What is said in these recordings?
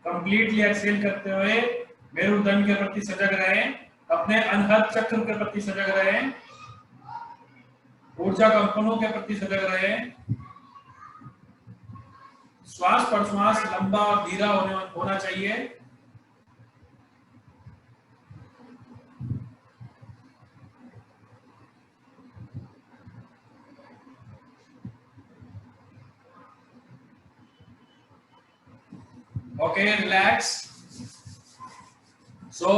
Completely Excel करते हुए मेरुदंड के प्रति सजग रहें, अपने अनहद चक्र के प्रति सजग रहें, ऊर्जा कंपनों के प्रति सजग रहें, श्वास प्रश्वास लंबा और धीरा होना चाहिए। Okay, relax. सो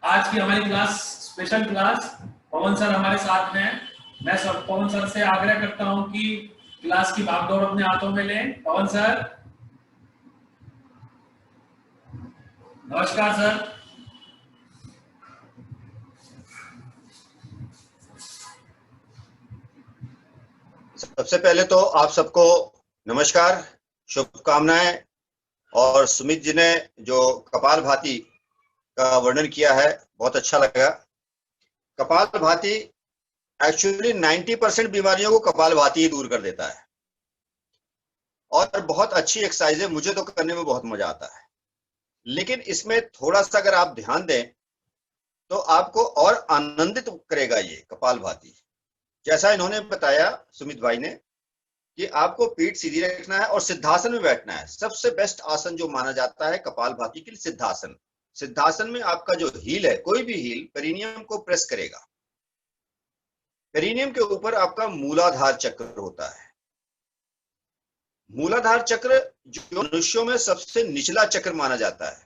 आज की हमारी क्लास स्पेशल क्लास, पवन सर हमारे साथ में। मैं पवन सर से आग्रह करता हूं कि क्लास की भागदौड़ अपने हाथों में लें। पवन सर, नमस्कार सर। सबसे पहले तो आप सबको नमस्कार, शुभकामनाएं। और सुमित जी ने जो कपालभाति का वर्णन किया है बहुत अच्छा लगा। कपालभाति एक्चुअली 90% बीमारियों को कपालभाति ही दूर कर देता है और बहुत अच्छी एक्सरसाइज है, मुझे तो करने में बहुत मजा आता है। लेकिन इसमें थोड़ा सा अगर आप ध्यान दें तो आपको और आनंदित करेगा ये कपालभाति। जैसा इन्होंने बताया सुमित भाई ने कि आपको पीठ सीधी रखना है और सिद्धासन में बैठना है। सबसे बेस्ट आसन जो माना जाता है कपालभाति के लिए सिद्धासन। सिद्धासन में आपका जो हील है, कोई भी हील पेरिनियम को प्रेस करेगा। पेरिनियम के ऊपर आपका मूलाधार चक्र होता है। मूलाधार चक्र जो मनुष्यों में सबसे निचला चक्र माना जाता है।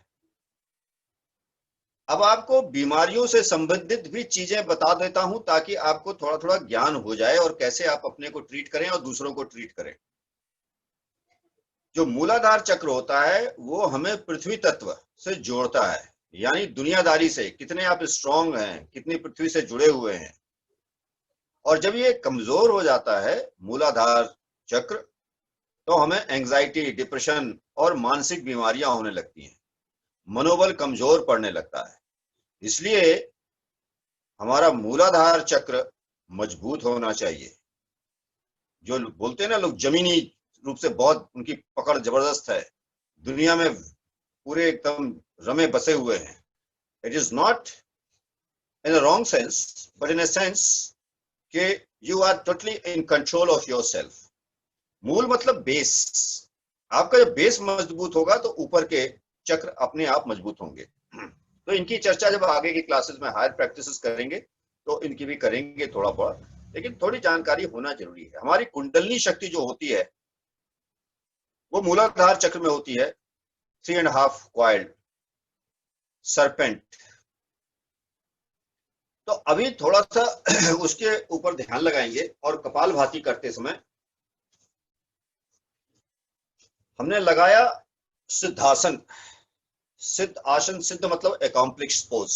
अब आपको बीमारियों से संबंधित भी चीजें बता देता हूं ताकि आपको थोड़ा थोड़ा ज्ञान हो जाए और कैसे आप अपने को ट्रीट करें और दूसरों को ट्रीट करें। जो मूलाधार चक्र होता है वो हमें पृथ्वी तत्व से जोड़ता है, यानी दुनियादारी से, कितने आप स्ट्रांग हैं, कितनी पृथ्वी से जुड़े हुए हैं। और जब ये कमजोर हो जाता है मूलाधार चक्र तो हमें एंजाइटी, डिप्रेशन और मानसिक बीमारियां होने लगती हैं, मनोबल कमजोर पड़ने लगता है। इसलिए हमारा मूलाधार चक्र मजबूत होना चाहिए। जो बोलते हैं ना लोग, जमीनी रूप से बहुत उनकी पकड़ जबरदस्त है, दुनिया में पूरे एकदम रमे बसे हुए हैं। It is not in a wrong sense but in a sense कि you are totally in control of yourself. मूल मतलब बेस। आपका जब बेस मजबूत होगा तो ऊपर के चक्र अपने आप मजबूत होंगे। तो इनकी चर्चा जब आगे की क्लासेस में हायर प्रैक्टिसेस करेंगे तो इनकी भी करेंगे थोड़ा बहुत, लेकिन थोड़ी जानकारी होना जरूरी है। हमारी कुंडलनी शक्ति जो होती है वो मूलाधार चक्र में होती है, 3.5 कॉइल्ड सरपेंट। तो अभी थोड़ा सा उसके ऊपर ध्यान लगाएंगे। और कपालभाति करते समय हमने लगाया सिद्धासन। सिद्ध आसन, सिद्ध मतलब अकॉम्प्लिश्ड पोज।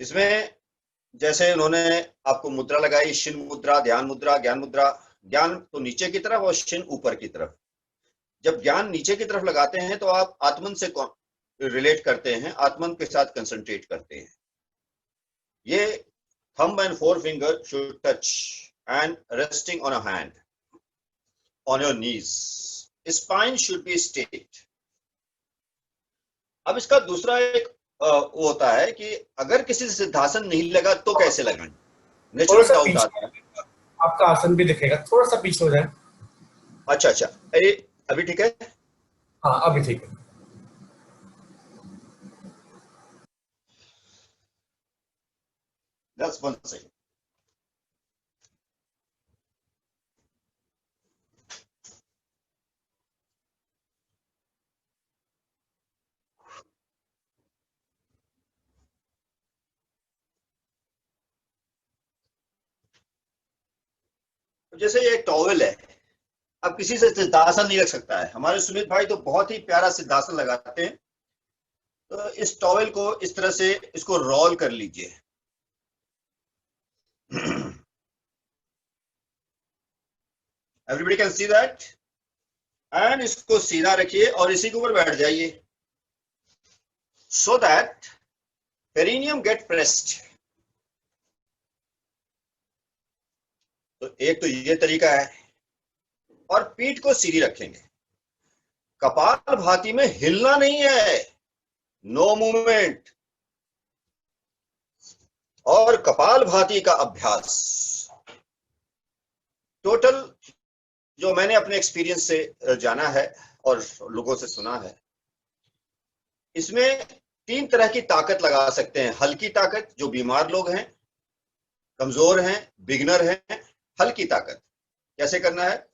इसमें जैसे उन्होंने आपको मुद्रा लगाई, शिन मुद्रा, ध्यान मुद्रा, ज्ञान मुद्रा। ज्ञान तो नीचे की तरफ और शिन ऊपर की तरफ। जब ज्ञान नीचे की तरफ लगाते हैं तो आप आत्मन से रिलेट करते हैं, आत्मन के साथ कंसंट्रेट करते हैं। ये thumb and four finger should touch and resting on a hand on your knees. Spine should be straight. अब इसका दूसरा एक वो होता है कि अगर किसी से सिद्धासन नहीं लगा तो कैसे लगाएं। नेचुरल डाउट आता है। आपका आसन भी दिखेगा, थोड़ा सा पीछे हो जाए। अच्छा अच्छा, अभी ठीक है? हाँ अभी ठीक है। That's one second. जैसे ये टॉवेल है, अब किसी से सिद्धासन नहीं रख सकता है। हमारे सुमित भाई तो बहुत ही प्यारा सिद्धासन लगाते हैं। तो इस टॉवेल को इस तरह से इसको रोल कर लीजिए। Everybody can see that. And इसको सीधा रखिए और इसी के ऊपर बैठ जाइए, so that perineum get pressed. तो एक तो ये तरीका है। और पीठ को सीधी रखेंगे। कपाल भाती में हिलना नहीं है, नो मूवमेंट। और कपाल भाती का अभ्यास टोटल जो मैंने अपने एक्सपीरियंस से जाना है और लोगों से सुना है, इसमें 3 तरह की ताकत लगा सकते हैं। हल्की ताकत जो बीमार लोग हैं, कमजोर हैं, बिगिनर हैं, हल्की ताकत कैसे करना है।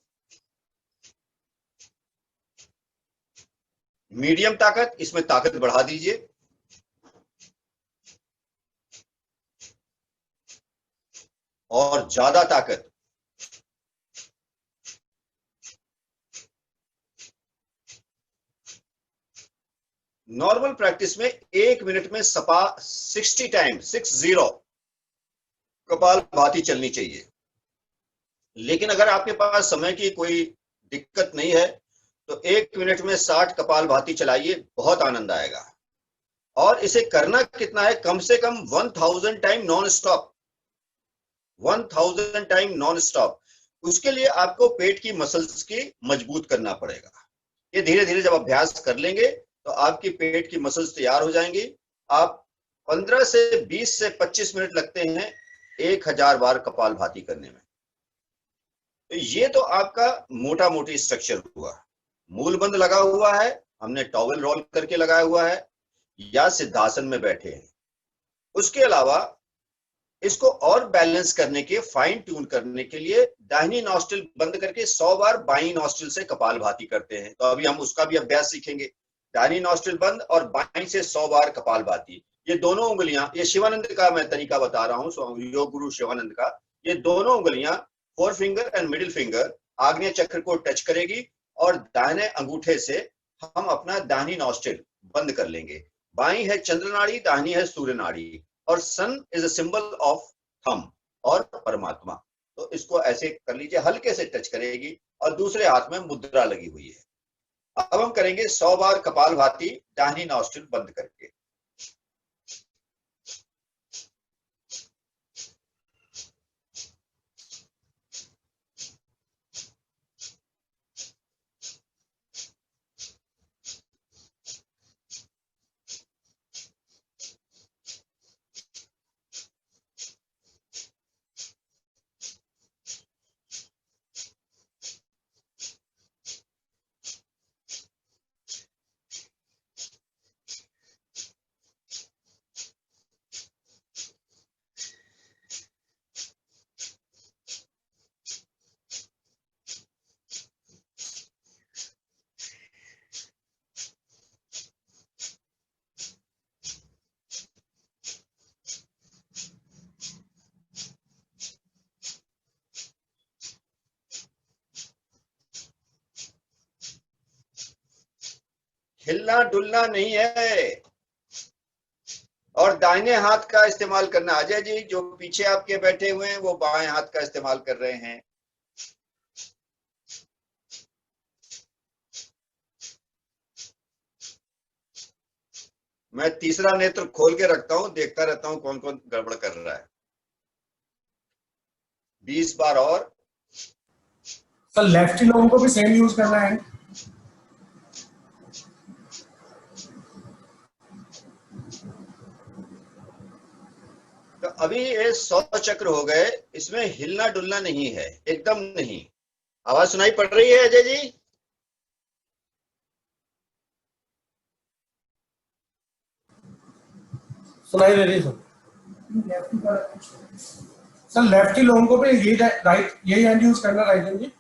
मीडियम ताकत, इसमें ताकत बढ़ा दीजिए। और ज्यादा ताकत, नॉर्मल प्रैक्टिस में 1 मिनट में सपा 60 टाइम 60 कपाल भाती चलनी चाहिए। लेकिन अगर आपके पास समय की कोई दिक्कत नहीं है तो 1 मिनट में 60 कपाल भाती चलाइए, बहुत आनंद आएगा। और इसे करना कितना है, कम से कम 1000 time non stop, 1000 time non stop. उसके लिए आपको पेट की मसल्स की मजबूत करना पड़ेगा। ये धीरे धीरे जब अभ्यास कर लेंगे तो आपकी पेट की मसल्स तैयार हो जाएंगी। आप 15 से 20 से 25 मिनट लगते हैं 1000 बार कपाल भाती करने में। तो ये तो आपका मोटा मोटी स्ट्रक्चर हुआ। मूलबंध लगा हुआ है, हमने टॉवल रोल करके लगाया हुआ है, या सिद्धासन में बैठे हैं। उसके अलावा इसको और बैलेंस करने के, फाइन ट्यून करने के लिए दाहिनी नॉस्ट्रिल बंद करके 100 बार बाईं नॉस्ट्रिल से कपाल भाती करते हैं। तो अभी हम उसका भी अभ्यास सीखेंगे। दाहिनी नॉस्ट्रिल बंद और बाईं से 100 बार कपाल भाती। ये दोनों उंगलियां, ये शिवानंद का मैं तरीका बता रहा हूं, योग गुरु शिवानंद का। ये दोनों उंगलियां, 4 फिंगर एंड मिडिल फिंगर, आग्नेय चक्र को टच करेगी और दाहिने अंगूठे से हम अपना दाहिनी नॉस्ट्रिल बंद कर लेंगे। बाईं है चंद्र नाड़ी, दाहिनी है सूर्य नाड़ी। और sun is a symbol of थम और परमात्मा। तो इसको ऐसे कर लीजिए, हल्के से टच करेगी और दूसरे हाथ में मुद्रा लगी हुई है। अब हम करेंगे 100 बार कपाल भाती दाहिनी नॉस्ट्रिल बंद करके। हिलना डुलना नहीं है। और दाहिने हाथ का इस्तेमाल करना। अजय जी जो पीछे आपके बैठे हुए हैं वो बाएं हाथ का इस्तेमाल कर रहे हैं। मैं तीसरा नेत्र खोल के रखता हूं, देखता रहता हूं कौन कौन गड़बड़ कर रहा है। 20 बार और। सर लेफ्टी लोगों को भी सेम यूज करना है। तो अभी ये 100 चक्र हो गए, इसमें हिलना डुलना नहीं है, एकदम नहीं। आवाज सुनाई पड़ रही है अजय जी? सुनाई दे रही है सर। लेफ्टी लोगों को भी यही राइट, यही हैंड यूज करना, राइट हैंड जी?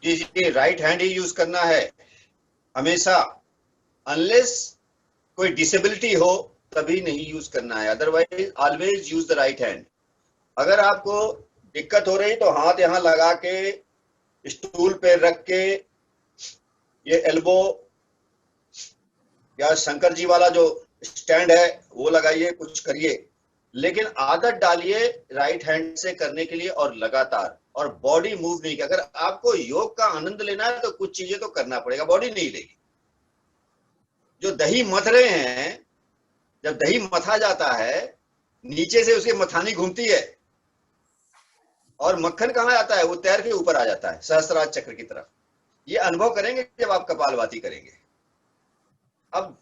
जी राइट हैंड ही यूज करना है हमेशा। अनलेस कोई डिसेबिलिटी हो तभी नहीं यूज करना है, otherwise always use the right hand. अगर आपको दिक्कत हो रही तो हाथ यहाँ लगा के, स्टूल पे रख के, ये एल्बो या शंकर जी वाला जो स्टैंड है वो लगाइए, कुछ करिए। लेकिन आदत डालिए राइट हैंड से करने के लिए और लगातार, और बॉडी मूव नहीं। अगर आपको योग का आनंद लेना है तो कुछ चीजें तो करना पड़ेगा, बॉडी नहीं लेगी। जो दही मथ रहे हैं, जब दही मथा जाता है नीचे से उसकी मथानी घूमती है और मक्खन कहां आता है, वो तैर के ऊपर आ जाता है सहस्त्रार चक्र की तरफ। ये अनुभव करेंगे जब आप कपालभाति करेंगे। अब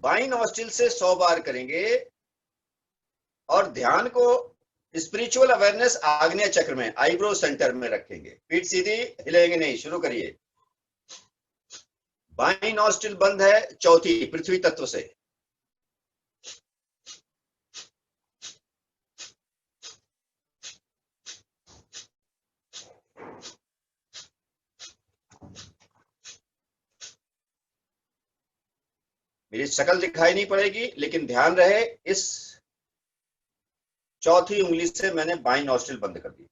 बाईं नॉस्ट्रिल से 100 बार करेंगे और ध्यान को स्पिरिचुअल अवेयरनेस आग्नेय चक्र में, आईब्रो सेंटर में रखेंगे। पीठ सीधी, हिलेंगे नहीं। शुरू करिए। बाईं नॉस्ट्रिल बंद है, चौथी पृथ्वी तत्व से। मेरी शक्ल दिखाई नहीं पड़ेगी, लेकिन ध्यान रहे इस चौथी उंगली से मैंने बाईं नॉस्ट्रिल बंद कर दी।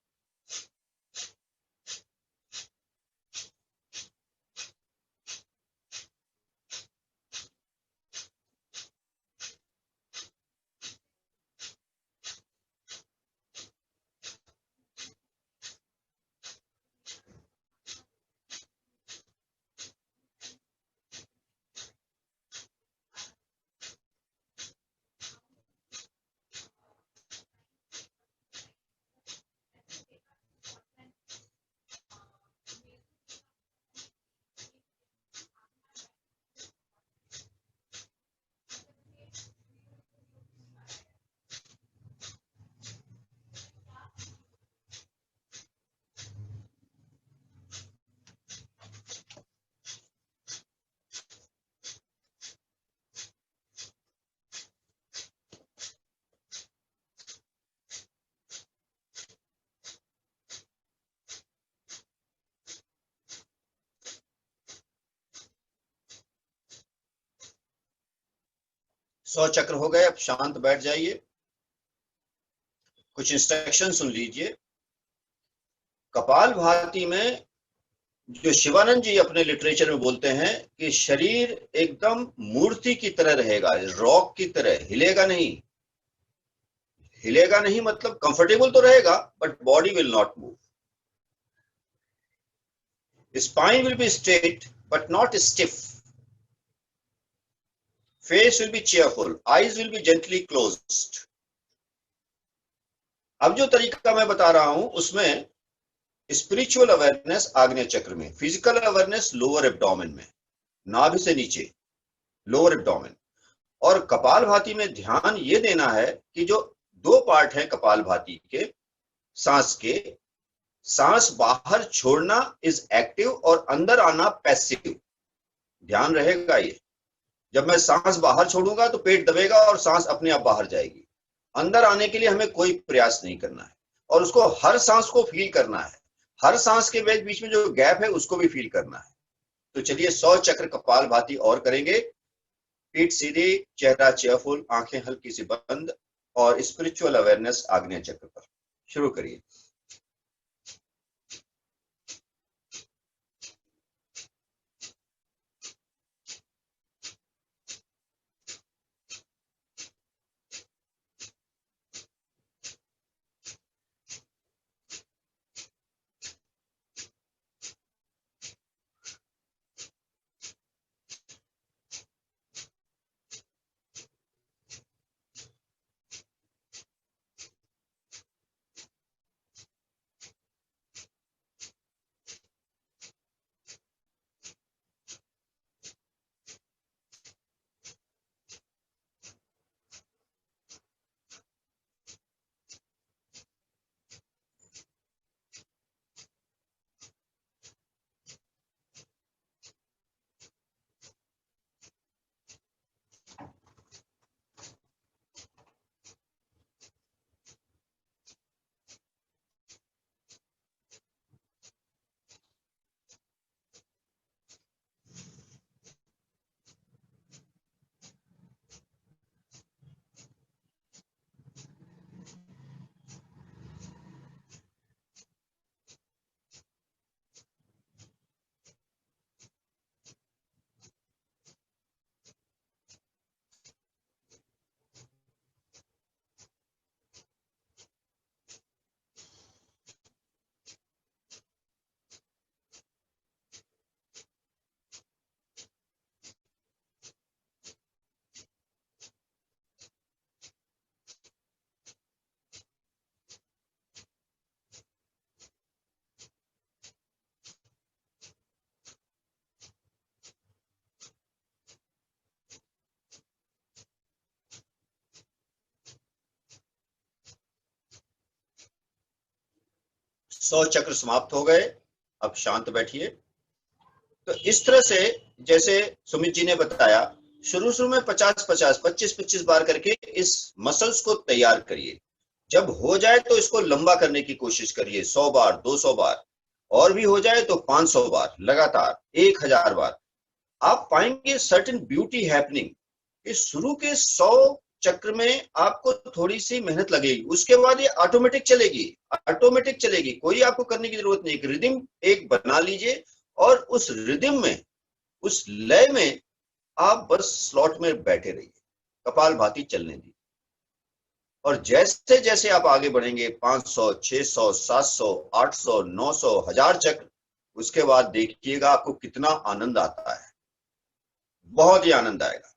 सौ चक्र हो गए। अब शांत बैठ जाइए। कुछ इंस्ट्रक्शन सुन लीजिए। कपालभाति में जो शिवानंद जी अपने लिटरेचर में बोलते हैं कि शरीर एकदम मूर्ति की तरह रहेगा, रॉक की तरह, हिलेगा नहीं। हिलेगा नहीं मतलब कंफर्टेबल तो रहेगा, but body will not move. Spine will be straight but not stiff. Face will be cheerful, eyes will be gently closed. अब जो तरीका मैं बता रहा हूं उसमें स्पिरिचुअल अवेयरनेस आग्नेय चक्र में, फिजिकल अवेयरनेस लोअर एब्डोमेन में, नाभि से नीचे, लोअर एब्डोमेन। और कपालभाति में ध्यान ये देना है कि जो दो पार्ट है कपालभाति के, सांस के, सांस बाहर छोड़ना इज एक्टिव और अंदर आना पैसिव। ध्यान रहेगा ये। जब मैं सांस बाहर छोड़ूंगा तो पेट दबेगा और सांस अपने आप बाहर जाएगी। अंदर आने के लिए हमें कोई प्रयास नहीं करना है और उसको हर सांस को फील करना है। हर सांस के बीच में जो गैप है उसको भी फील करना है। तो चलिए 100 चक्र कपालभाति और करेंगे। पीठ सीधी, चेहरा चेयरफुल, आंखें हल्की सी बंद और स्पिरिचुअल अवेयरनेस आग्नेय चक्र पर। शुरू करिए। 100 चक्र समाप्त हो गए, अब शांत बैठिए। तो इस तरह से जैसे सुमित जी ने बताया, शुरू में 50-50, 25-25 बार करके इस मसल्स को तैयार करिए। जब हो जाए तो इसको लंबा करने की कोशिश करिए, 100 बार, 200 बार, और भी हो जाए तो 500 बार लगातार, 1000 बार। आप पाएंगे सर्टेन ब्यूटी हैपनिंग कि शुरू के 100 चक्र में आपको थोड़ी सी मेहनत लगेगी, उसके बाद ये ऑटोमेटिक चलेगी, ऑटोमेटिक चलेगी, कोई आपको करने की जरूरत नहीं। एक रिदम एक बना लीजिए और उस रिदम में, उस लय में आप बस स्लॉट में बैठे रहिए, कपाल भाती चलने दी। और जैसे जैसे आप आगे बढ़ेंगे 500, 600, 700, 800, 900, 1000 चक्र, उसके बाद देखिएगा आपको कितना आनंद आता है, बहुत ही आनंद आएगा।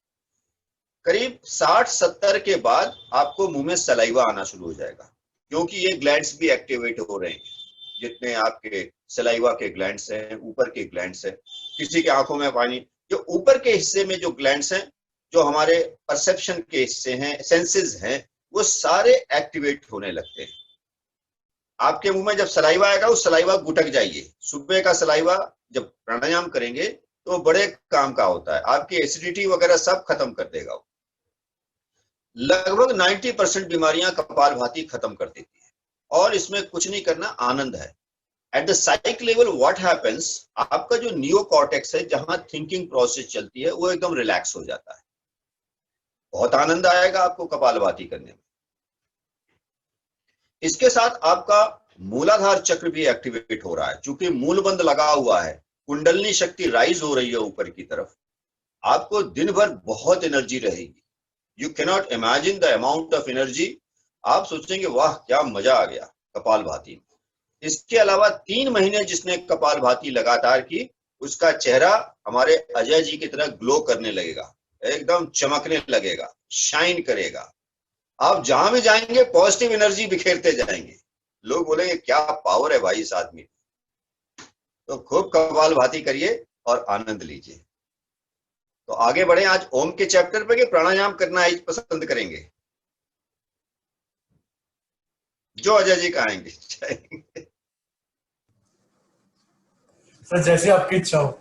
करीब 60-70 के बाद आपको मुंह में सलाइवा आना शुरू हो जाएगा, क्योंकि ये ग्लैंड्स भी एक्टिवेट हो रहे हैं। जितने आपके सलाइवा के ग्लैंड्स हैं, ऊपर के ग्लैंड्स हैं, किसी के आंखों में पानी, जो ऊपर के हिस्से में जो ग्लैंड्स हैं, जो हमारे परसेप्शन के हिस्से हैं, सेंसेस हैं, वो सारे एक्टिवेट होने लगते हैं। आपके मुंह में जब सलाइवा आएगा, उस सलाइवा गुटक जाइए। सुबह का सलाइवा जब प्राणायाम करेंगे तो बड़े काम का होता है, आपकी एसिडिटी वगैरह सब खत्म कर देगा। लगभग 90% बीमारियां कपालभाति खत्म कर देती है, और इसमें कुछ नहीं करना, आनंद है। At the psych level what happens, आपका जो नियोकॉर्टेक्स है, जहां थिंकिंग प्रोसेस चलती है, वो एकदम रिलैक्स हो जाता है। बहुत आनंद आएगा आपको कपालभाति करने में। इसके साथ आपका मूलाधार चक्र भी एक्टिवेट हो रहा है, क्योंकि मूलबंध लगा हुआ है, कुंडलनी शक्ति राइज हो रही है ऊपर की तरफ। आपको दिन भर बहुत एनर्जी रहेगी। You cannot imagine the amount of energy. आप सोचेंगे वाह क्या मजा आ गया कपालभाति में। इसके अलावा 3 महीने जिसने कपालभाति लगातार की, उसका चेहरा हमारे अजय जी की तरह ग्लो करने लगेगा, एकदम चमकने लगेगा, शाइन करेगा। आप जहां भी जाएंगे पॉजिटिव एनर्जी बिखेरते जाएंगे, लोग बोलेंगे क्या पावर है भाई इस आदमी। तो खूब कपालभाति करिए और आनंद लीजिए। तो आगे बढ़े आज ओम के चैप्टर पे, कि प्राणायाम करना आज पसंद करेंगे? जो अजय जी कहेंगे। सर जैसे आपकी इच्छा हो।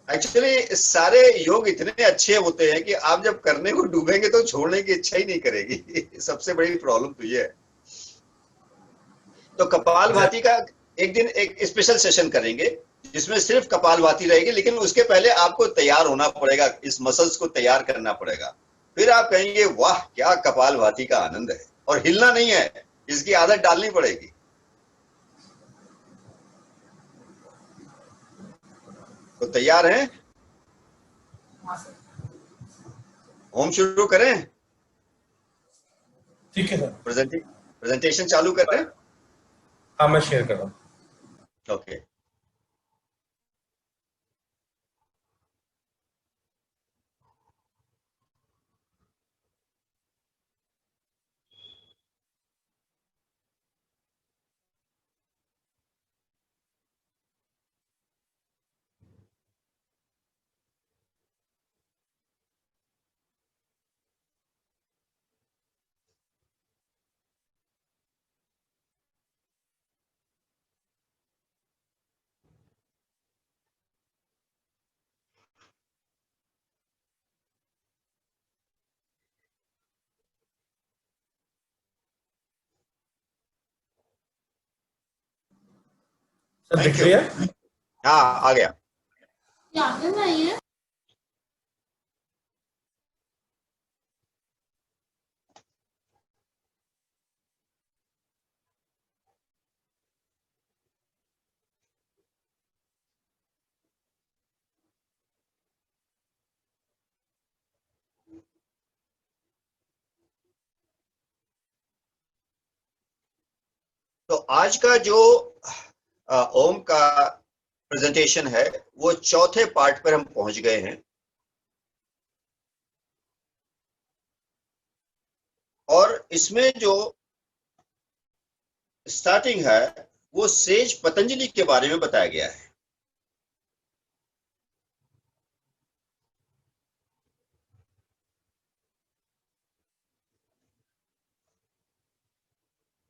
एक्चुअली सारे योग इतने अच्छे होते हैं कि आप जब करने को डूबेंगे तो छोड़ने की इच्छा ही नहीं करेगी। सबसे बड़ी प्रॉब्लम तो ये है। तो कपालभाति का एक दिन एक स्पेशल सेशन करेंगे, जिसमें सिर्फ कपालभाति रहेगी, लेकिन उसके पहले आपको तैयार होना पड़ेगा, इस मसल्स को तैयार करना पड़ेगा। फिर आप कहेंगे वाह क्या कपालभाति का आनंद है। और हिलना नहीं है, इसकी आदत डालनी पड़ेगी। तो तैयार हैं? होम शुरू करें? ठीक है सर। प्रेजेंटेशन चालू करें? हाँ मैं शेयर कर रहा हूँ। ओके। सर दिख थैंक यू। रही है? हाँ आ गया। तो आज का जो ओम का प्रेजेंटेशन है, वो चौथे पार्ट पर हम पहुंच गए हैं। और इसमें जो स्टार्टिंग है, वो सेज पतंजलि के बारे में बताया गया है।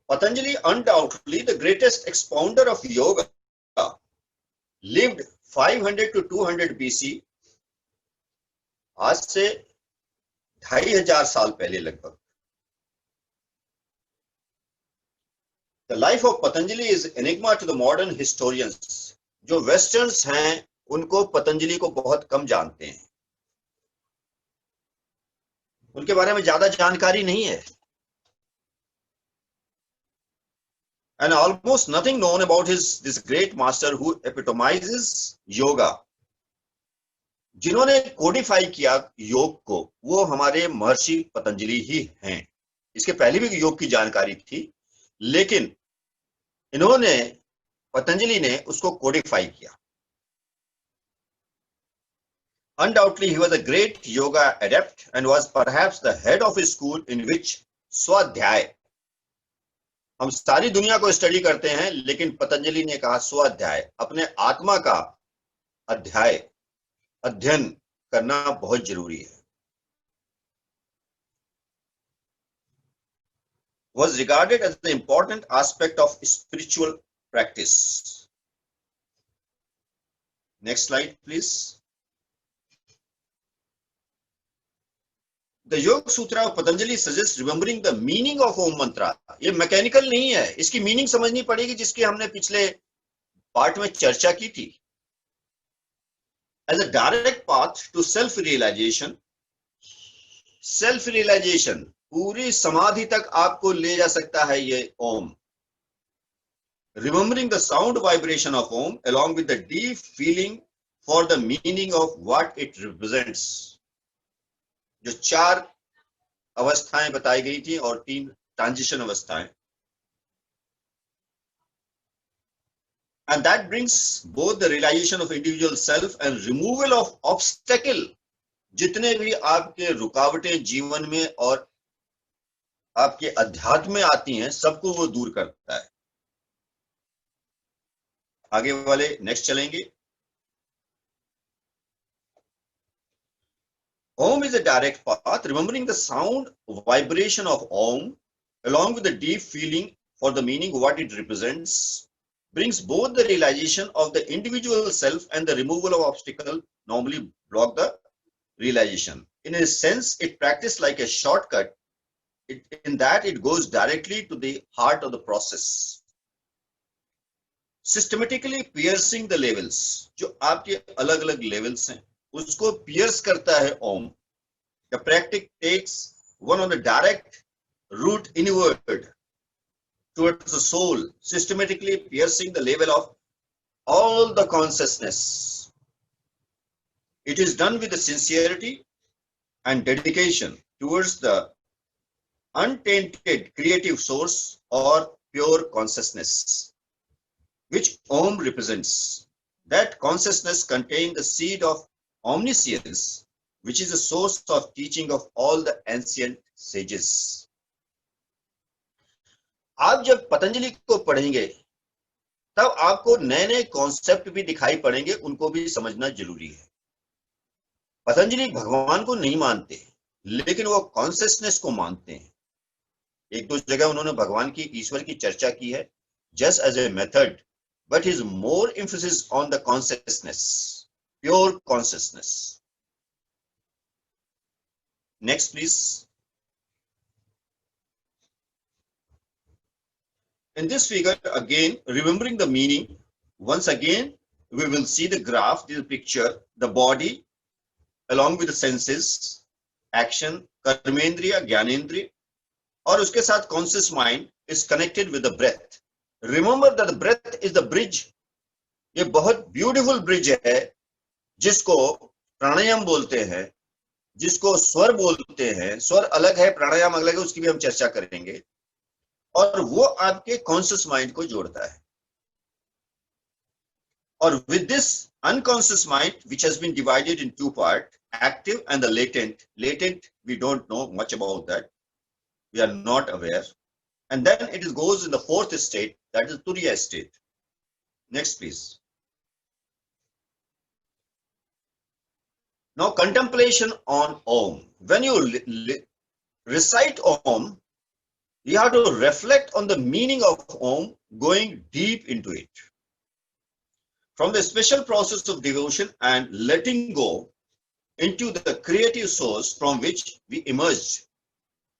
Patanjali, undoubtedly the greatest expounder of yoga, lived 500 to 200 BC, आज से 2500 साल पहले लगभग. The life of Patanjali is enigma to the modern historians. जो वेस्टर्न्स हैं उनको पतंजलि को बहुत कम जानते हैं, उनके बारे में ज्यादा जानकारी नहीं है. And almost nothing known about this great master who epitomizes yoga. जिन्होंने कोडिफाई किया योग को, वो हमारे महर्षि पतंजलि ही हैं. इसके पहले भी योग की जानकारी थी, लेकिन इन्होंने, पतंजलि ने उसको कोडिफाई किया. Undoubtedly he was a great yoga adept and was perhaps the head of his school in which स्वाध्याय. हम सारी दुनिया को स्टडी करते हैं, लेकिन पतंजलि ने कहा स्वाध्याय, अपने आत्मा का अध्ययन करना बहुत जरूरी है. Was regarded as the important aspect of spiritual practice. Next slide, please. The Yoga Sutra of Patanjali suggests remembering the meaning of Om Mantra. ये मैकेनिकल नहीं है, इसकी मीनिंग समझनी पड़ेगी, जिसकी हमने पिछले पार्ट में चर्चा की थी. As a direct path to self-realization, पूरी समाधि तक आपको ले जा सकता है ये ओम. Remembering the sound vibration of Om along with the deep feeling for the meaning of what it represents. जो 4 अवस्थाएं बताई गई थी और 3 ट्रांजिशन अवस्थाएं. And that brings both the realization of individual self and removal of obstacle. जितने भी आपके रुकावटें जीवन में और आपके अध्यात्म में आती हैं, सबको वो दूर करता है. आगे वाले नेक्स्ट चलेंगे. Om is a direct path. Remembering the sound vibration of Om along with the deep feeling for the meaning of what it represents brings both the realization of the individual self and the removal of obstacle normally block the realization. In a sense, it practiced like a shortcut in that it goes directly to the heart of the process. Systematically piercing the levels, जो आपके अलग-अलग levels हैं, उसको pierce करता है ओम. The practice takes one on the direct route inward towards the soul, systematically piercing the level of all the consciousness. It is done with the sincerity and dedication towards the untainted creative source or pure consciousness, which Om represents. That consciousness contains the seed of omniscience, which is the source of teaching of all the ancient sages. आप जब पतंजलि को पढ़ेंगे, तब आपको नए नए concept भी दिखाई पड़ेंगे, उनको भी समझना जरूरी है. पतंजलि भगवान को नहीं मानते, लेकिन वो कॉन्शियसनेस को मानते हैं. एक दो जगह उन्होंने भगवान की, ईश्वर की चर्चा की है, just as a method, but his more emphasis on the consciousness, pure consciousness. Next, please. In this figure, again, remembering the meaning, once again, we will see the graph, the picture, the body, along with the senses, action, karmendriya, gyanendriya, और उसके साथ conscious mind is connected with the breath. Remember that the breath is the bridge. ये बहुत beautiful bridge है, जिसको प्राणायाम बोलते हैं, जिसको स्वर बोलते हैं. स्वर अलग है, प्राणायाम अलग है, उसकी भी हम चर्चा करेंगे. और वो आपके कॉन्शियस माइंड को जोड़ता है. और with this unconscious mind, which has been divided in 2 parts, active and the latent. Latent, we don't know much about that. We are not aware. And then it goes in the 4th state, that is Turiya state. Next, please. Now, contemplation on Om. When you recite Om, You have to reflect on the meaning of Om, going deep into it. From the special process of devotion and letting go into the creative source from which we emerged.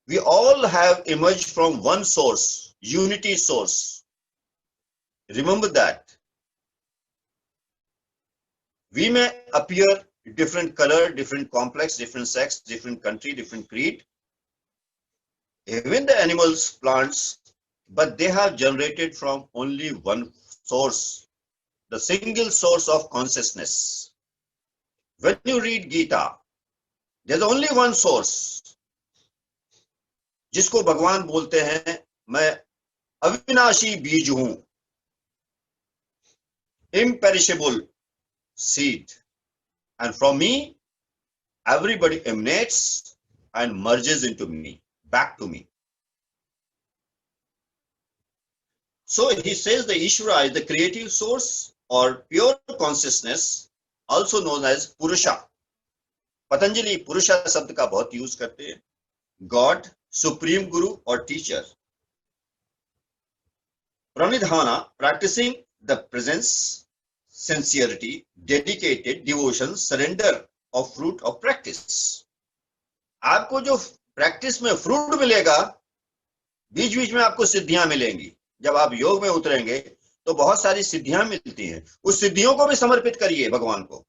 We all have emerged from one source, unity source. Remember that. We may appear different color, different complex, different sex, different country, different creed. Even the animals, plants, but they have generated from only one source, the single source of consciousness. When you read Gita, there's only one source, जिसको भगवान बोलते हैं मैं अविनाशी बीज हूं, imperishable seed, and from me everybody emanates and merges into me, back to me. So he says the Ishvara is the creative source or pure consciousness, also known as Purusha. Patanjali पुरुषा शब्द का बहुत यूज करते हैं. God, supreme guru or teacher. Pranidhana, practicing the presence, sincerity, dedicated devotion, surrender of fruit of practice. आपको जो practice में fruit मिलेगा, बीच बीच में आपको सिद्धियां मिलेंगी. जब आप योग में उतरेंगे तो बहुत सारी सिद्धियां मिलती हैं. उस सिद्धियों को भी समर्पित करिए भगवान को.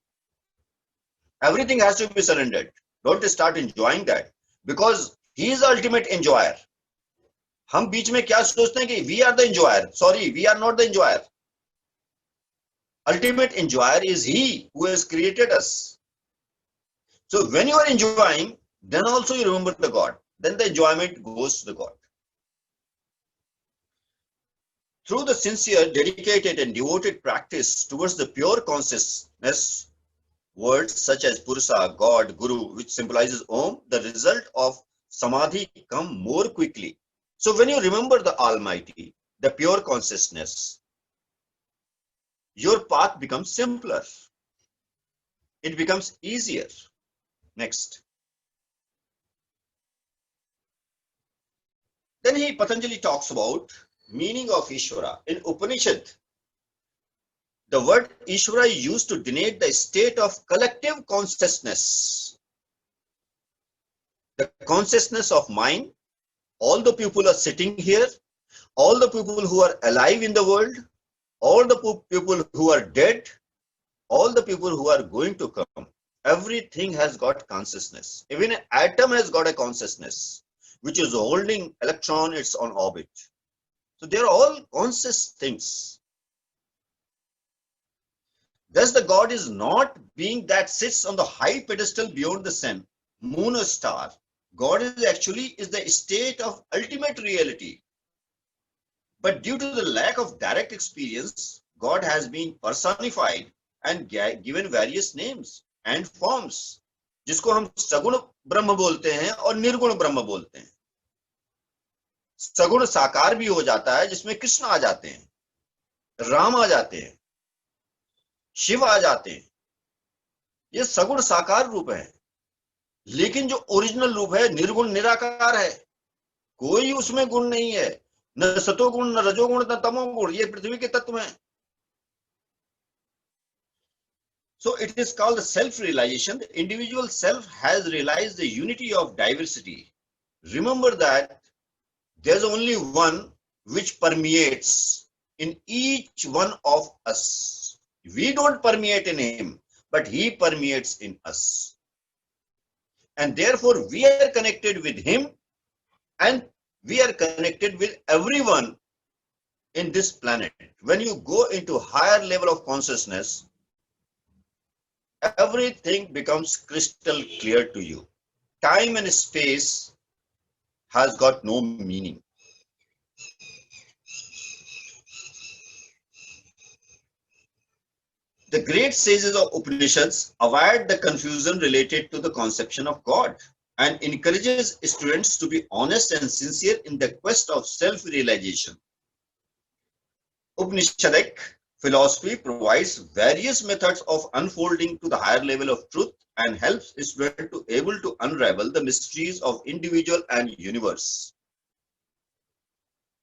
Everything has to be surrendered. Don't start enjoying that because he is the ultimate enjoyer. हम बीच में क्या सोचते हैं कि we are the enjoyer. Sorry, we are not the enjoyer. Ultimate enjoyer is he who has created us. So when you are enjoying, then also you remember the God. Then the enjoyment goes to the God. Through the sincere, dedicated and devoted practice towards the pure consciousness, words such as Purusha, God, Guru, which symbolizes Om, the result of Samadhi come more quickly. So when you remember the Almighty, the pure consciousness, your path becomes simpler. It becomes easier. Next. Then Patanjali talks about meaning of Ishvara. In Upanishad, the word Ishvara is used to denote the state of collective consciousness. The consciousness of mind, all the people are sitting here, all the people who are alive in the world, all the people who are dead, all the people who are going to come, everything has got consciousness. Even an atom has got a consciousness, which is holding electron its on orbit. So they are all conscious things. Thus the God is not being that sits on the high pedestal beyond the sun, moon or star. God is actually the state of ultimate reality. But due to the lack of direct experience, God has been personified and given various names and forms, जिसको हम सगुण ब्रह्म बोलते हैं और निर्गुण ब्रह्म बोलते हैं. सगुण साकार भी हो जाता है, जिसमें कृष्ण आ जाते हैं, राम आ जाते हैं, शिव आ जाते हैं. ये सगुण साकार रूप है. लेकिन जो ओरिजिनल रूप है निर्गुण निराकार है. कोई उसमें गुण नहीं है, न सतोगुण, न रजोगुण, न तमोगुण. ये पृथ्वी के तत्व हैं. So it is called the self-realization. The individual self has realized the unity of diversity. Remember that there's only one which permeates in each one of us. We don't permeate in him, but he permeates in us. And therefore we are connected with him and we are connected with everyone in this planet. When you go into higher level of consciousness, everything becomes crystal clear to you. Time and space has got no meaning. The great sages of Upanishads avoid the confusion related to the conception of God and encourages students to be honest and sincere in the quest of self-realization. Upanishadic philosophy provides various methods of unfolding to the higher level of truth and helps students to able to unravel the mysteries of individual and universe.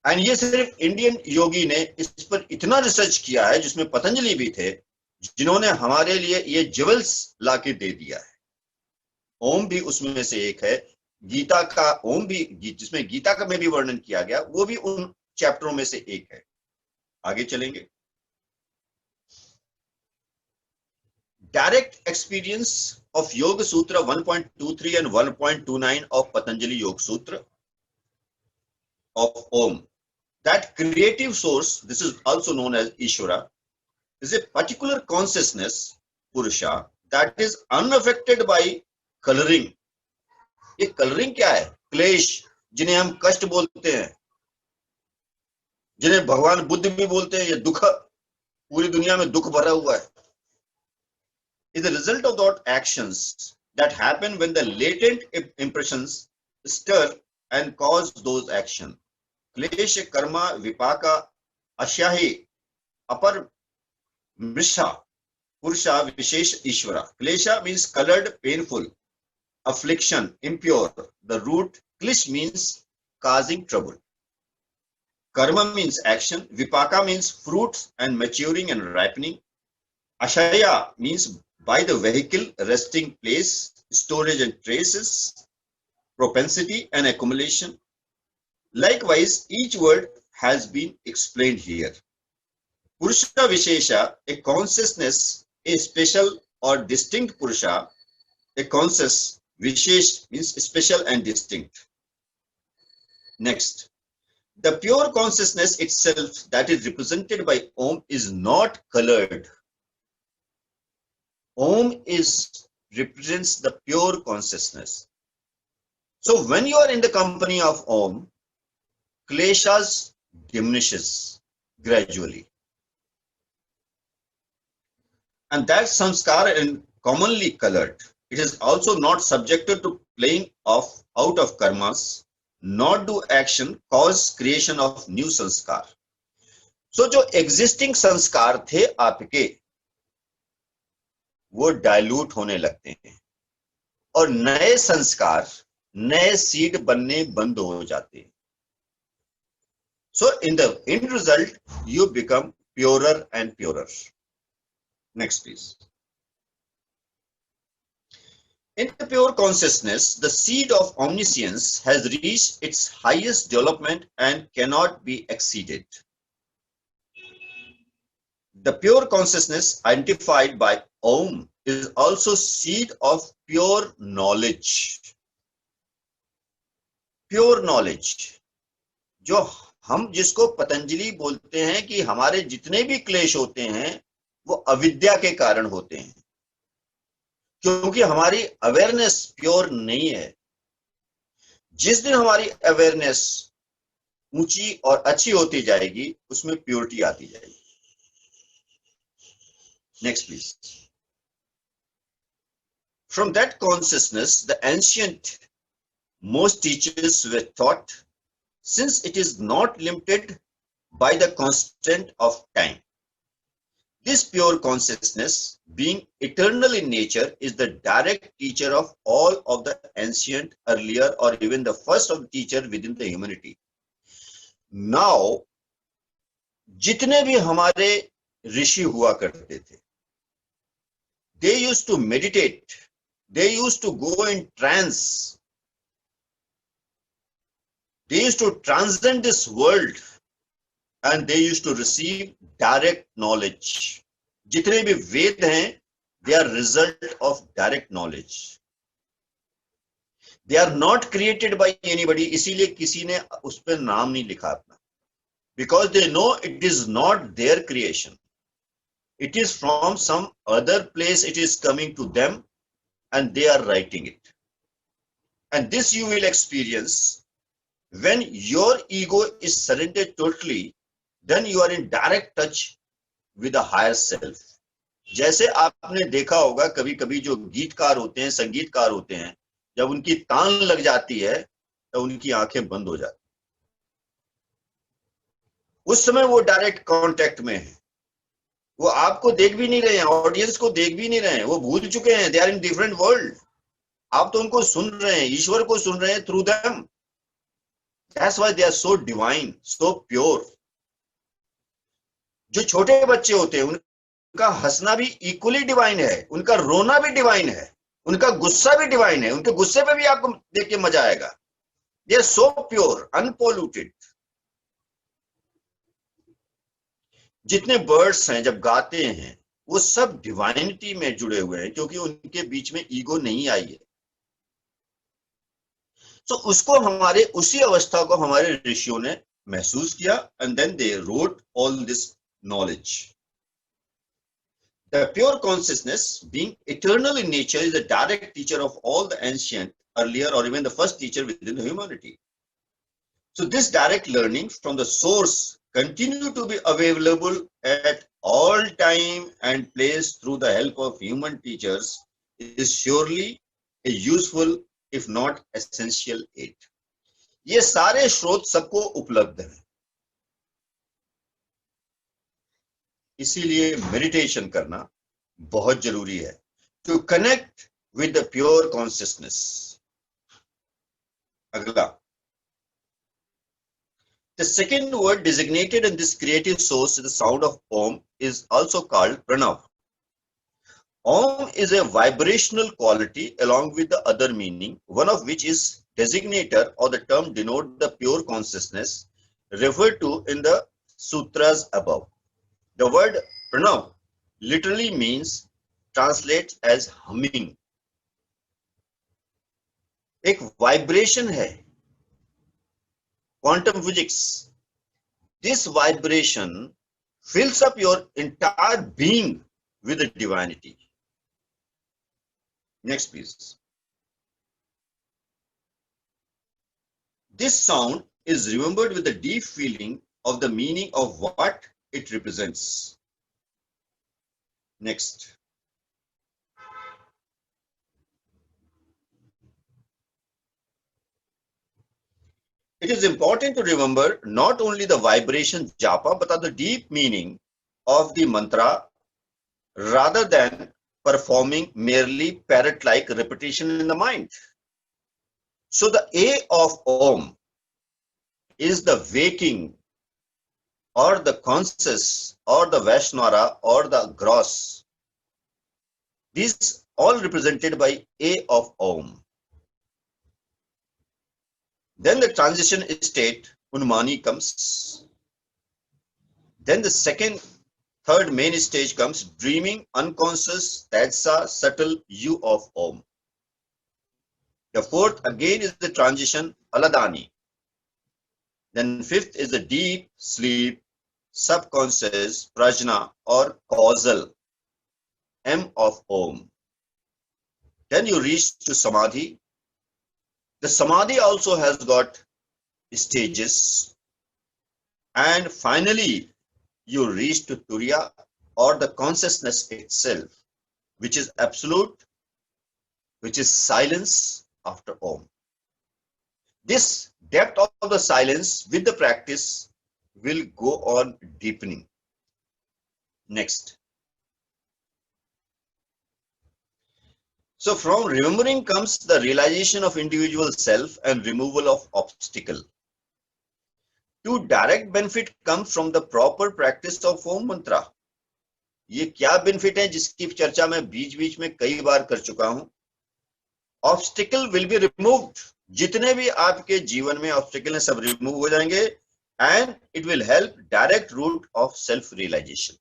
And ये सिर्फ Indian योगी ने इस पर इतना research किया है, जिसमें पतंजलि भी थे, जिन्होंने हमारे लिए ये ज्वेल्स लाके दे दिया है। ओम भी उसमें से एक है। गीता का ओम भी, जिसमें गीता का में भी वर्णन किया गया, वो भी उन चैप्टरों में से एक है। आगे चलेंगे। डायरेक्ट एक्सपीरियंस ऑफ योग सूत्र 1.23 and 1.29 of Patanjali Yoga Sutra of Om. That creative source, this is also known as Ishvara, is a particular consciousness, Purusha, that is unaffected by coloring. ये कलरिंग क्या है? क्लेश, जिन्हें हम कष्ट बोलते हैं, जिन्हें भगवान बुद्ध भी बोलते हैं। ये दुख, पूरी दुनिया में दुख भरा हुआ है, is the result of those actions that happen when the latent impressions stir and cause those actions. क्लेश, कर्मा, विपाका, अशाही, अपर मृषा, पुरुषा, विशेष, ईश्वरा. Klesha means colored, painful. Affliction, impure. The root klish means causing trouble. Karma means action. Vipaka means fruits and maturing and ripening. Ashaya means by the vehicle, resting place, storage and traces, propensity and accumulation. Likewise, each word has been explained here. Purusha Vishesha, a consciousness, a special or distinct Purusha, a conscious. Vishesh means special and distinct. Next, the pure consciousness itself that is represented by Om is not colored. Om represents the pure consciousness. So when you are in the company of Om, kleshas diminishes gradually. And that samskara is commonly colored. It is also not subjected to playing out of karmas, nor do action cause creation of new sanskar. So जो existing संस्कार थे आपके, वो dilute होने लगते हैं और नए संस्कार, नए सीड बनने बंद हो जाते हैं. So in the end result, you become purer and purer. Next, please. In the pure consciousness, the seed of omniscience has reached its highest development and cannot be exceeded. The pure consciousness identified by Om is also seed of pure knowledge. Pure knowledge, जो हम जिसको पतंजलि बोलते हैं कि हमारे जितने भी क्लेश होते हैं वो अविद्या के कारण होते हैं, क्योंकि हमारी अवेयरनेस प्योर नहीं है. जिस दिन हमारी अवेयरनेस ऊंची और अच्छी होती जाएगी, उसमें प्योरिटी आती जाएगी. Next please. From that consciousness, the ancient most teachers were taught, since it is not limited by the constant of time. This pure consciousness, being eternal in nature, is the direct teacher of all of the ancient, earlier, or even the first of the teacher within the humanity. Now, जितने भी हमारे ऋषि हुआ करते थे, they used to meditate, they used to go in trance, they used to transcend this world, and they used to receive direct knowledge. जितने भी वेद हैं, they are result of direct knowledge. They are not created by anybody. इसीलिए किसी ने उस पर नाम नहीं लिखा अपना, because they know it is not their creation. It is from some other place. It is coming to them, and they are writing it. And this you will experience when your ego is surrendered totally. Then you are in direct touch with the higher self. जैसे आपने देखा होगा कभी कभी जो गीतकार होते हैं, संगीतकार होते हैं, जब उनकी तान लग जाती है तो उनकी आंखें बंद हो जाती, उस समय वो डायरेक्ट कांटेक्ट में है. वो आपको देख भी नहीं रहे हैं, ऑडियंस को देख भी नहीं रहे हैं, वो भूल चुके हैं. They are in different world. आप तो उनको सुन रहे हैं, ईश्वर को सुन रहे हैं through them. That's why they are so divine, so pure. जो छोटे बच्चे होते हैं उनका हंसना भी इक्वली डिवाइन है, उनका रोना भी डिवाइन है, उनका गुस्सा भी डिवाइन है, उनके गुस्से पे भी आपको देख के मजा आएगा. They are so pure, unpolluted. जितने बर्ड्स हैं जब गाते हैं वो सब डिवाइनिटी में जुड़े हुए हैं, क्योंकि उनके बीच में ईगो नहीं आई है. तो उसको हमारे उसी अवस्था को हमारे ऋषियों ने महसूस किया, and then they wrote all this knowledge. The pure consciousness, being eternal in nature, is a direct teacher of all the ancient, earlier, or even the first teacher within the humanity. So this direct learning from the source continue to be available at all time and place through the help of human teachers is surely a useful, if not essential aid. ये सारे स्रोत सबको उपलब्ध हैं. इसीलिए meditation करना बहुत जरूरी है, to connect with the pure consciousness. अगला, the second word designated in this creative source, the sound of Om, is also called Pranav. Om is a vibrational quality along with the other meaning, one of which is designator, or the term denote the pure consciousness referred to in the sutras above. The word Pranav literally means, translates as humming. एक vibration है, quantum physics. This vibration fills up your entire being with the divinity. Next, please. This sound is remembered with a deep feeling of the meaning of what it represents. Next. It is important to remember not only the vibration japa, but the deep meaning of the mantra, rather than performing merely parrot-like repetition in the mind. So the A of Om is the waking, or the conscious, or the Vaishnara, or the gross. These all represented by A of Om. Then the transition state, Unmani, comes. Then the third main stage comes, dreaming, unconscious, that's a subtle U of Om. The fourth again is the transition, Aladani. Then fifth is the deep sleep, subconscious, Prajna, or causal, M of Om. Then you reach to Samadhi. The Samadhi also has got stages. And finally, you reach to Turiya, or the consciousness itself, which is absolute, which is silence after Om. This depth of the silence with the practice will go on deepening. Next. So from remembering comes the realization of individual self and removal of obstacle. To direct benefit comes from the proper practice of Om mantra. ये क्या benefit है जिसकी चर्चा मैं बीच बीच में कई बार कर चुका हूं. Obstacle will be removed. जितने भी आपके जीवन में obstacle हैं सब remove हो जाएंगे, and it will help direct route of self-realization.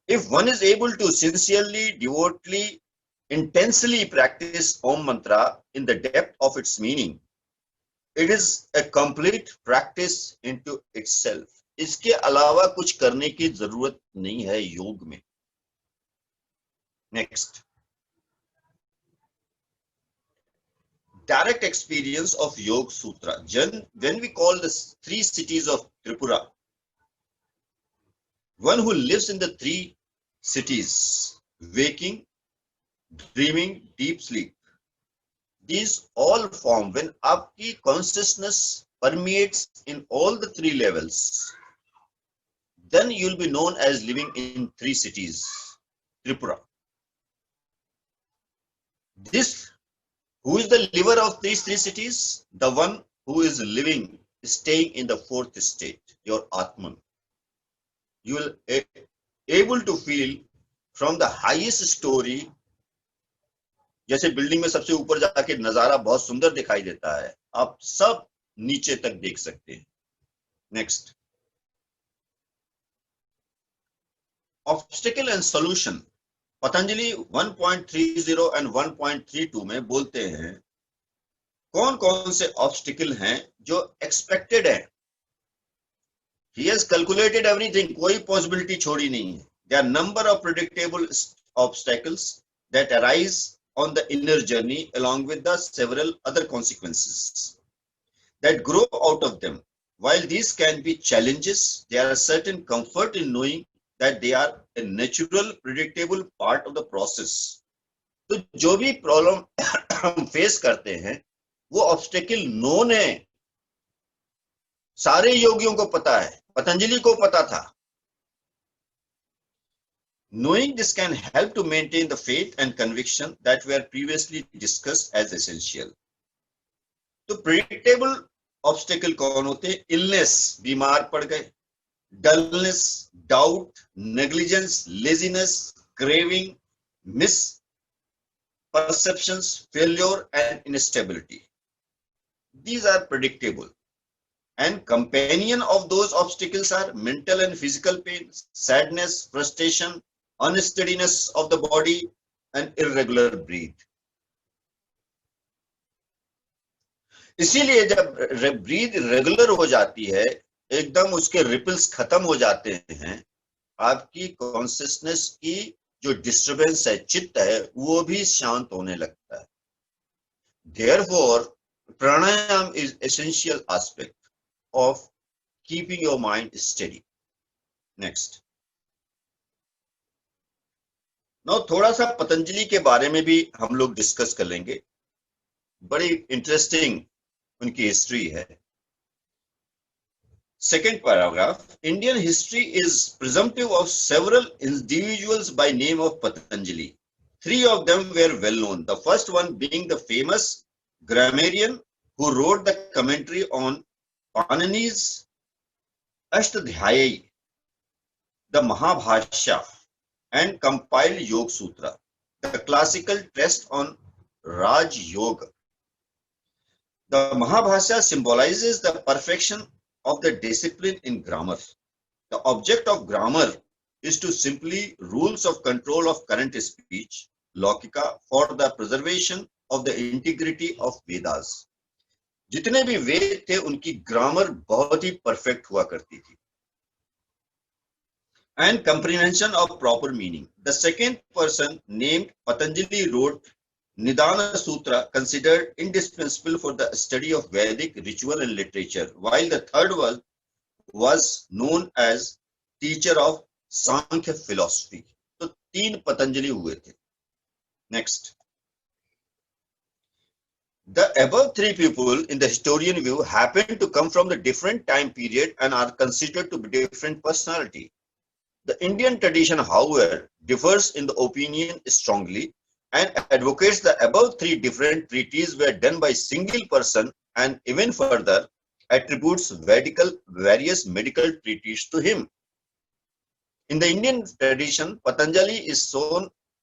If one is able to sincerely, devotedly, intensely practice Om mantra in the depth of its meaning, it is a complete practice into itself. इसके अलावा कुछ करने की जरूरत नहीं है योग में. Next. Direct experience of Yoga Sutra. When we call the 3 cities of Tripura, one who lives in the 3 cities, waking, dreaming, deep sleep, these all form, when आपकी consciousness permeates in all the 3 levels, then you'll be known as living in 3 cities, Tripura. This, who is the liver of these 3 cities? The one who is living, staying in the fourth state, your Atman. You will able to feel from the highest story. जैसे building में सबसे ऊपर जाके नजारा बहुत सुंदर दिखाई देता है, आप सब नीचे तक देख सकते हैं. Next, obstacle and solution. Patanjali 1.30 and 1.32 में बोलते हैं कौन कौन से ऑब्स्टिकल हैं जो एक्सपेक्टेड है. He has calculated everything, कोई पॉसिबिलिटी छोड़ी नहीं है. There are number of predictable obstacles that arise on the inner journey along with the several other consequences that grow out of them. While these can be challenges, there are certain comfort in knowing that they are a natural, predictable part of the process. तो जो भी problem हम face करते हैं वो obstacle known है, सारे योगियों को पता है, पतंजलि को पता था. Knowing this can help to maintain the faith and conviction that were previously discussed as essential. तो predictable obstacle कौन होते हैं? Illness, बीमार पड़ गए, dullness, doubt, negligence, laziness, craving, misperceptions, failure and instability. These are predictable. And companion of those obstacles are mental and physical pain, sadness, frustration, unsteadiness of the body and irregular breath. इसीलिए जब breathe regular हो जाती है, एकदम उसके ripples खत्म हो जाते हैं, आपकी कॉन्शियसनेस की जो डिस्टर्बेंस है, चित्त है, वो भी शांत होने लगता है. Therefore, pranayam is essential aspect of keeping your mind steady. Next. Now थोड़ा सा पतंजलि के बारे में भी हम लोग डिस्कस कर लेंगे. बड़ी इंटरेस्टिंग उनकी हिस्ट्री है. Second paragraph, Indian history is presumptive of several individuals by name of Patanjali. Three of them were well known. The first one being the famous grammarian who wrote the commentary on Panini's Ashtadhyayi, the Mahabhashya, and compiled Yoga Sutra, the classical text on Raj Yoga. The Mahabhashya symbolizes the perfection of the discipline in grammar. The object of grammar is to simply rules of control of current speech, Lokika, for the preservation of the integrity of Vedas. जितने भी वेद थे उनकी grammar बहुत ही perfect हुआ करती थी. And comprehension of proper meaning. The second person named Patanjali wrote Nidana Sutra, considered indispensable for the study of Vedic ritual and literature, while the third one was known as teacher of Sankhya philosophy. तो तीन पतंजलि हुए थे. Next. The above three people in the historian view happen to come from the different time period and are considered to be different personality. The Indian tradition, however, differs in the opinion strongly and advocates the above three different treatises were done by single person and even further attributes various medical treatises to him. In the Indian tradition, Patanjali is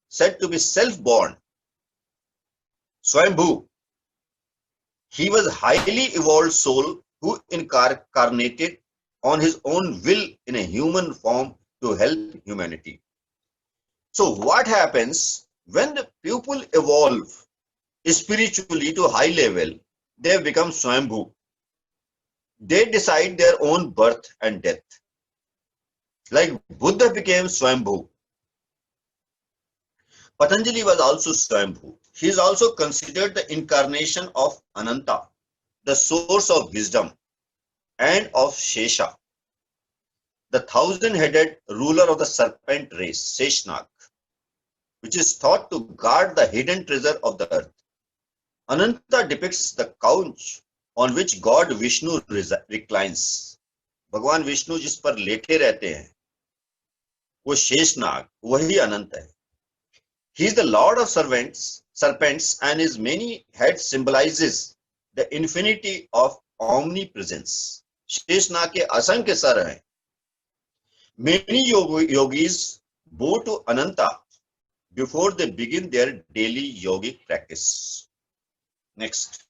said to be self-born, Swayambhu. He was a highly evolved soul who incarnated on his own will in a human form to help humanity. So what happens when the people evolve spiritually to high level? They become Swayambhu. They decide their own birth and death. Like Buddha became Swayambhu. Patanjali was also Swayambhu. He is also considered the incarnation of Ananta, the source of wisdom, and of Shesha, the thousand-headed ruler of the serpent race, Seshnag, which is thought to guard the hidden treasure of the earth. Ananta depicts the couch on which God Vishnu reclines. भगवान विष्णु जिस पर लेटे रहते हैं, वो शेषनाग, वही अनंत है. He is the Lord of serpents, and his many heads symbolizes the infinity of omnipresence. Sheshnag के असंख्य सर हैं. Many yogis bow to Ananta before they begin their daily yogic practice. Next.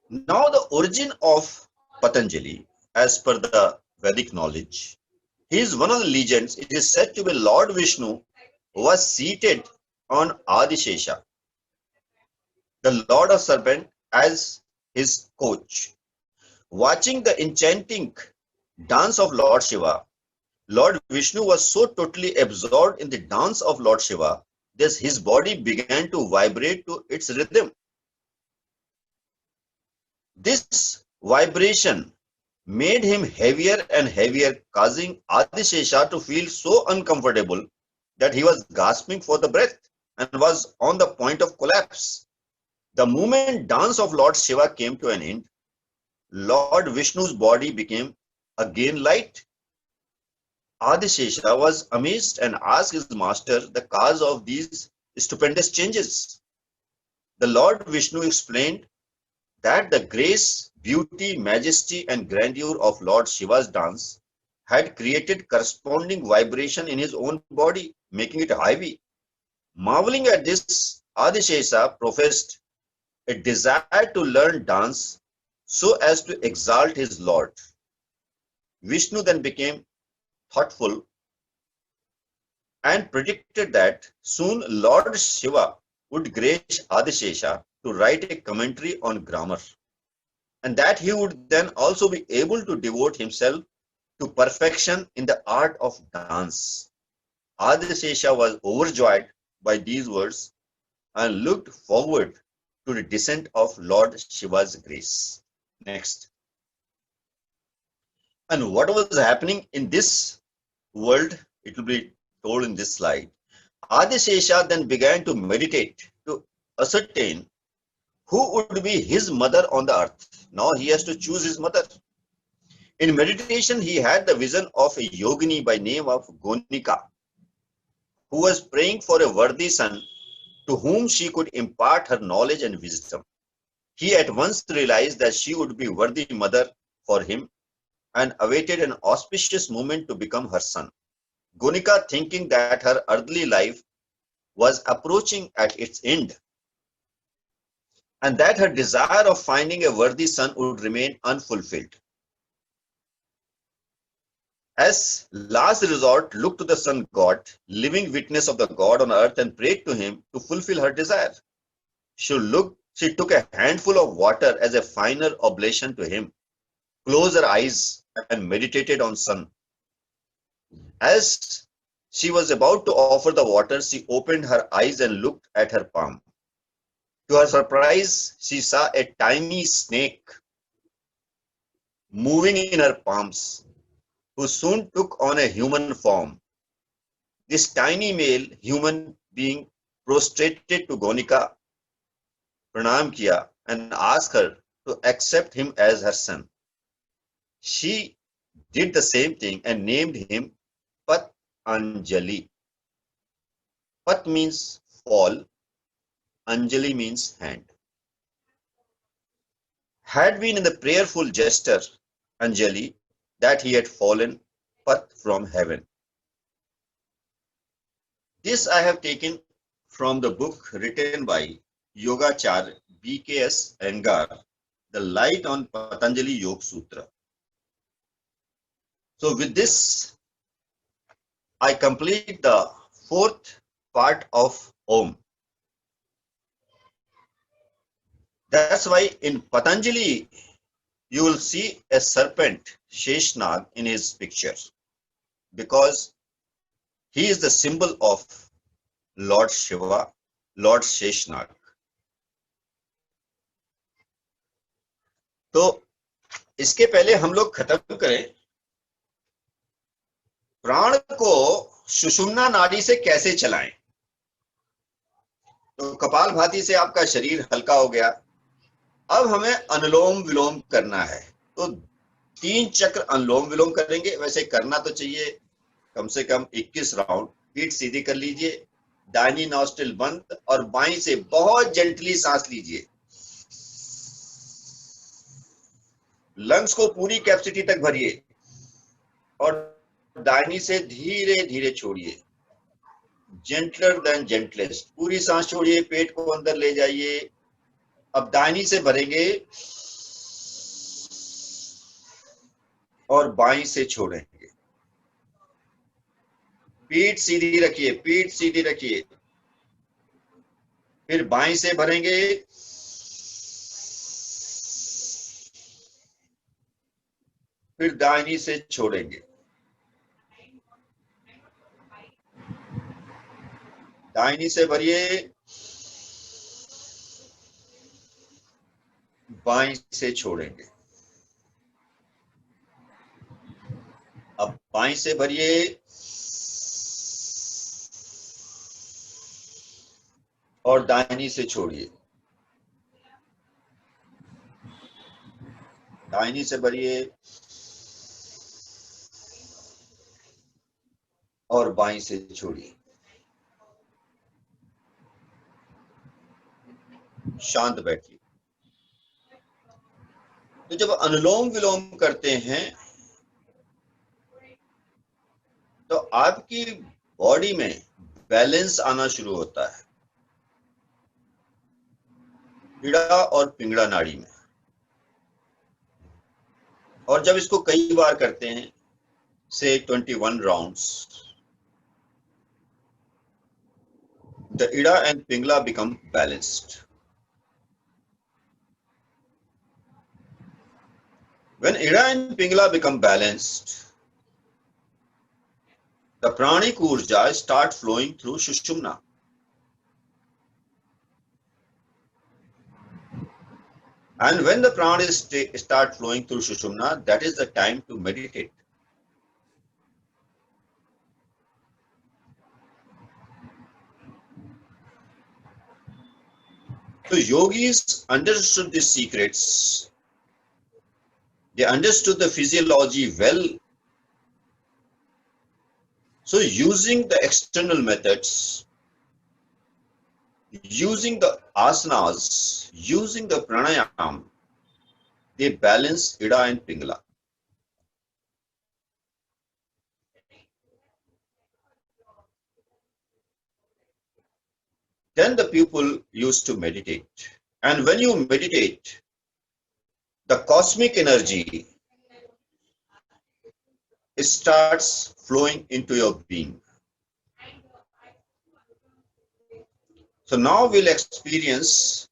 Now the origin of Patanjali, as per the Vedic knowledge, he is one of the legends. It is said to be Lord Vishnu who was seated on Adishesha, the Lord of Serpent, as his coach. Watching the enchanting dance of Lord Shiva, Lord Vishnu was so totally absorbed in the dance of Lord Shiva that his body began to vibrate to its rhythm. This vibration made him heavier and heavier, causing Adishesha to feel so uncomfortable that he was gasping for the breath and was on the point of collapse. The moment dance of Lord Shiva came to an end, Lord Vishnu's body became again light. Adishesha was amazed and asked his master the cause of these stupendous changes. The Lord Vishnu explained that the grace, beauty, majesty and grandeur of Lord Shiva's dance had created corresponding vibration in his own body, making it heavy. Marveling at this, Adishesha professed a desire to learn dance so as to exalt his Lord. Vishnu then became thoughtful and predicted that soon Lord Shiva would grace Adishesha to write a commentary on grammar, and that he would then also be able to devote himself to perfection in the art of dance. Adishesha was overjoyed by these words and looked forward to the descent of Lord Shiva's grace. Next. And what was happening in this world, it will be told in this slide. Adishesha then began to meditate to ascertain who would be his mother on the earth. Now he has to choose his mother. In meditation, he had the vision of a yogini by name of Gonika, who was praying for a worthy son to whom she could impart her knowledge and wisdom. He at once realized that she would be worthy mother for him and awaited an auspicious moment to become her son. Gonika, thinking that her earthly life was approaching at its end and that her desire of finding a worthy son would remain unfulfilled, as last resort, looked to the sun god, living witness of the god on earth, and prayed to him to fulfill her desire. She took a handful of water as a final oblation to him, closed her eyes and meditated on sun. As she was about to offer the water, she opened her eyes and looked at her palm. To her surprise, she saw a tiny snake moving in her palms, who soon took on a human form. This tiny male human being prostrated to Gonika, pranam kiya, and asked her to accept him as her son. She did the same thing and named him Patanjali. Pat means fall, Anjali means hand. Had been in the prayerful gesture, Anjali, that he had fallen Pat from heaven. This I have taken from the book written by Yogacharya B.K.S. Iyengar, The Light on Patanjali Yoga Sutra. So with this, I complete the fourth part of Om. That's why in Patanjali, you will see a serpent, Sheshnag, in his picture, because he is the symbol of Lord Shiva, Lord Sheshnag. तो इसके पहले हम लोग खत्म करें प्राण को सुषुम्ना नाड़ी से कैसे चलाएं। तो कपालभाति से आपका शरीर हल्का हो गया। अब हमें अनुलोम विलोम करना है, तो 3 चक्र अनुलोम विलोम करेंगे। वैसे करना तो चाहिए कम से कम 21 राउंड। पीठ सीधी कर लीजिए, दाहिनी नॉस्ट्रिल बंद और बाईं से बहुत जेंटली सांस लीजिए। लंग्स को पूरी कैपेसिटी तक भरिए और दाहिनी से धीरे धीरे छोड़िए, जेंटलर देन जेंटलेस्ट। पूरी सांस छोड़िए, पेट को अंदर ले जाइए। अब दाहिनी से भरेंगे और बाईं से छोड़ेंगे। पीठ सीधी रखिए, पीठ सीधी रखिए। फिर बाईं से भरेंगे, फिर दाहिनी से छोड़ेंगे। दाहिनी से भरिए, बाईं से छोड़ेंगे। अब बाईं से भरिए, और दाहिनी से छोड़िए। दाहिनी से भरिए और बाईं से छोड़िए। शांत बैठिए। तो जब अनुलोम विलोम करते हैं तो आपकी बॉडी में बैलेंस आना शुरू होता है, इड़ा और पिंगला नाड़ी में। और जब इसको कई बार करते हैं, से 21 rounds, the ida and pingala become balanced. When ida and pingala become balanced, the pranic urja start flowing through Sushumna. And when the prana start flowing through Sushumna, that is the time to meditate. So yogis understood these secrets. They understood the physiology well. So using the external methods, using the asanas, using the pranayam, they balance ida and pingala. Then the people used to meditate. And when you meditate, the cosmic energy starts flowing into your being. So now we'll experience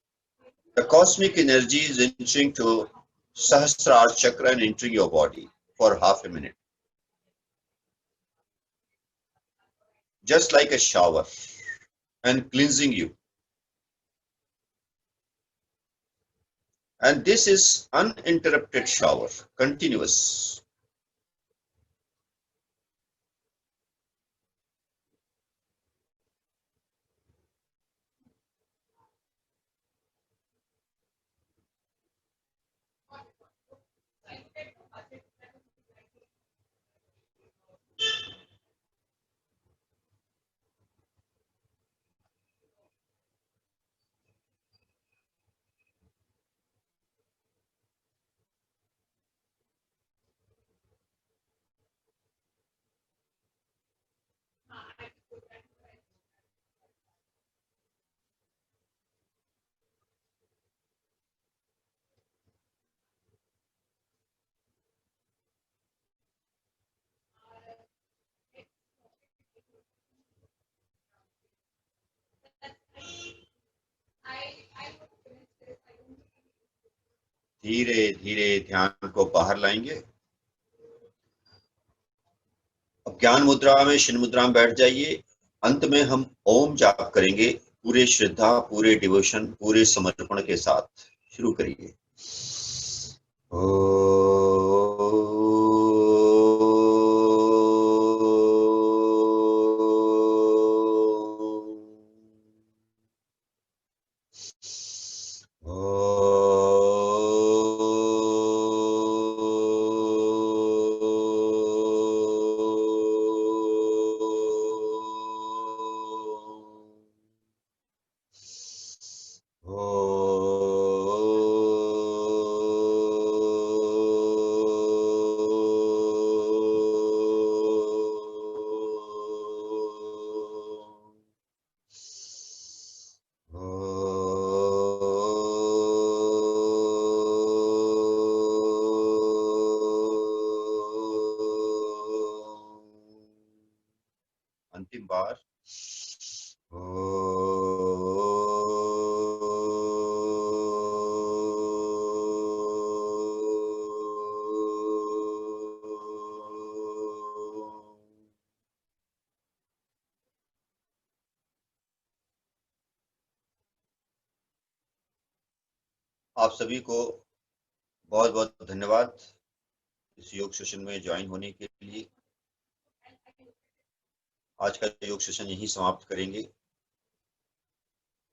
the cosmic energies entering to Sahasrara chakra and entering your body for half a minute. Just like a shower and cleansing you. And this is uninterrupted shower, continuous. धीरे धीरे ध्यान को बाहर लाएंगे। अब ज्ञान मुद्रा में, शिन मुद्रा में बैठ जाइए। अंत में हम ओम जाप करेंगे, पूरे श्रद्धा, पूरे डिवोशन, पूरे समर्पण के साथ। शुरू करिए। अंतिम बार। आप सभी को बहुत बहुत धन्यवाद इस योग सेशन में ज्वाइन होने के लिए। आज का योग सेशन यहीं समाप्त करेंगे।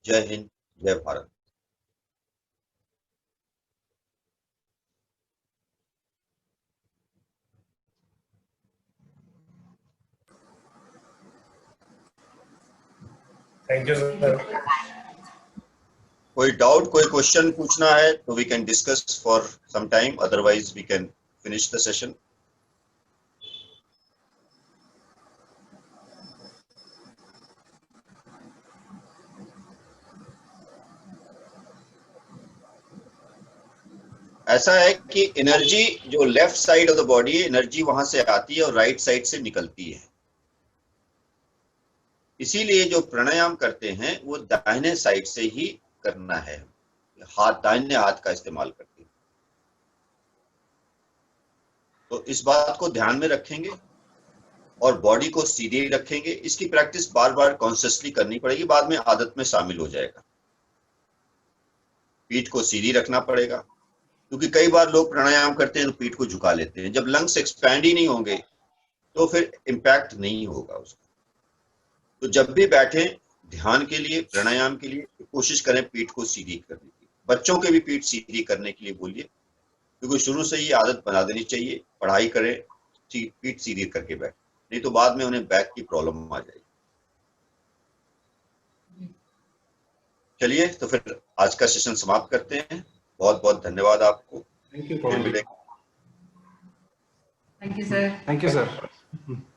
जय हिंद, जय भारत। Thank you sir. कोई डाउट, कोई क्वेश्चन पूछना है तो we can discuss for some time, otherwise we can finish the session. ऐसा है कि एनर्जी जो left side of the body है, एनर्जी वहां से आती है और राइट साइड से निकलती है। इसीलिए जो प्राणायाम करते हैं वो दाहिने साइड से ही करना है, दाहिने हाथ का इस्तेमाल करते हैं। तो इस बात को ध्यान में रखेंगे और बॉडी को सीधी रखेंगे। इसकी प्रैक्टिस बार बार कॉन्शियसली करनी पड़ेगी, बाद में आदत में शामिल हो जाएगा। पीठ को सीधी रखना पड़ेगा, क्योंकि कई बार लोग प्राणायाम करते हैं तो पीठ को झुका लेते हैं। जब लंग्स एक्सपैंड ही नहीं होंगे तो फिर इम्पैक्ट नहीं होगा उसका। तो जब भी बैठे ध्यान के लिए, प्राणायाम के लिए, कोशिश करें पीठ को सीधी करने की। बच्चों के भी पीठ सीधी करने के लिए बोलिए, क्योंकि शुरू से ही आदत बना देनी चाहिए। पढ़ाई करें पीठ सीधी करके बैठ, नहीं तो बाद में उन्हें बैक की प्रॉब्लम आ जाएगी। चलिए तो फिर आज का सेशन समाप्त करते हैं। बहुत बहुत धन्यवाद आपको। थैंक यू फिर मिलेंगे। Thank you sir. Thank you sir.